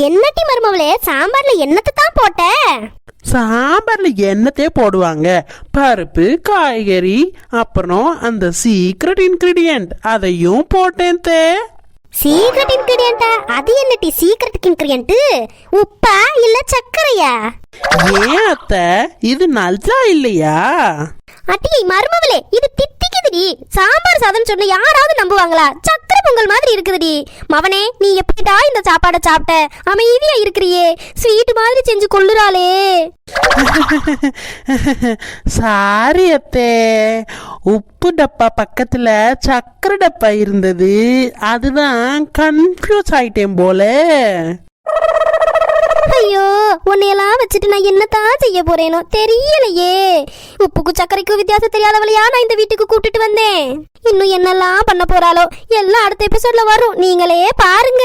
என்னட்டி மருமவளே, சாம்பார்ல என்னத்தை தான் போட்ட? சாம்பார்ல என்னத்தையே போடுவாங்க, பருப்பு, காய்கறி, அப்புறம் அந்த சீக்ரெட் இன்கிரீடியன்ட் அதையும் போட்டேன் தே. சீக்ரெட் இன்கிரிடியன்ட்டா? அது என்னட்டி சீக்ரெட் இன்கிரிடியன்ட்? உப்பா இல்ல சர்க்கரையா? ஏன் அத்தை, இது நல்லா இல்லையா? அட்டி மருமவளே, இது தித்திக்குதுடி. சாம்பார் சாதம் சொன்ன யாராவது நம்புவாங்களா? சக்கரை பொங்கல் மாதிரி இருக்குதுடி. மவனே, நீ எப்படிடா இந்த சாப்பாடை சாப்பிட்ட? அமைதியா இருக்கிறியே, ஸ்வீட் மாதிரி செஞ்சு கொள்ளுறாளே. சாரி அத்தே, உப்பு டப்பா பக்கத்துல சக்கரை டப்பா இருந்தது, அதுதான் கன்ஃபியூஸ் ஆயிட்டேன் போல. ஐயோ, உன்னையெல்லாம் வச்சுட்டு நான் என்னத்தான் செய்ய போறேனோ தெரியலையே. உப்புக்கும் சர்க்கரைக்கும் வித்தியாசம் தெரியாதவளையா நான் இந்த வீட்டுக்கு கூப்பிட்டுட்டு வந்தேன். இன்னும் என்னெல்லாம் பண்ண போறாளோ எல்லாம் அடுத்த எபிசோட்ல வரும், நீங்களே பாருங்க.